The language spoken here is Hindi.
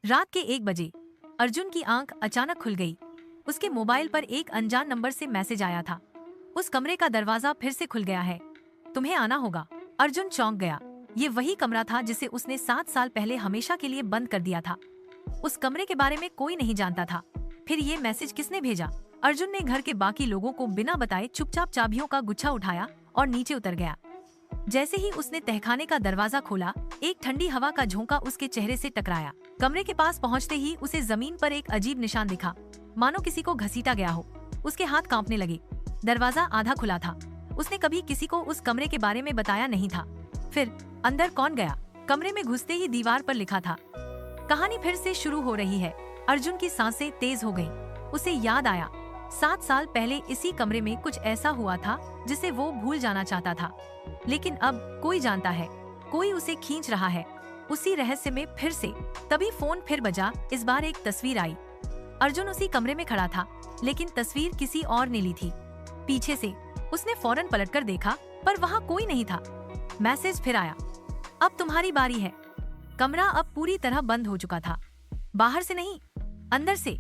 रात के 1 बजे अर्जुन की आंख अचानक खुल गई। उसके मोबाइल पर एक अनजान नंबर से मैसेज आया था। उस कमरे का दरवाजा फिर से खुल गया है, तुम्हें आना होगा। अर्जुन चौंक गया। ये वही कमरा था जिसे उसने 7 साल पहले हमेशा के लिए बंद कर दिया था। उस कमरे के बारे में कोई नहीं जानता था। फिर ये मैसेज किसने भेजा? अर्जुन ने घर के बाकी लोगों को बिना बताए चुपचाप चाबियों का गुच्छा उठाया और नीचे उतर गया। जैसे ही उसने तहखाने का दरवाजा खोला, एक ठंडी हवा का झोंका उसके चेहरे से टकराया। कमरे के पास पहुंचते ही उसे जमीन पर एक अजीब निशान दिखा, मानो किसी को घसीटा गया हो। उसके हाथ कांपने लगे। दरवाजा आधा खुला था। उसने कभी किसी को उस कमरे के बारे में बताया नहीं था। फिर अंदर कौन गया? कमरे में घुसते ही दीवार पर लिखा था, कहानी फिर से शुरू हो रही है। अर्जुन की सांसें तेज हो गईं। उसे याद आया, 7 साल पहले इसी कमरे में कुछ ऐसा हुआ था जिसे वो भूल जाना चाहता था। लेकिन अब कोई जानता है, कोई उसे खींच रहा है उसी रहस्य में फिर से। तभी फोन फिर बजा। इस बार एक तस्वीर आई। अर्जुन उसी कमरे में खड़ा था, लेकिन तस्वीर किसी और ने ली थी। पीछे से उसने फौरन पलटकर देखा, पर वहाँ कोई नहीं था। मैसेज फिर आया, अब तुम्हारी बारी है। कमरा अब पूरी तरह बंद हो चुका था। बाहर से नहीं, अंदर से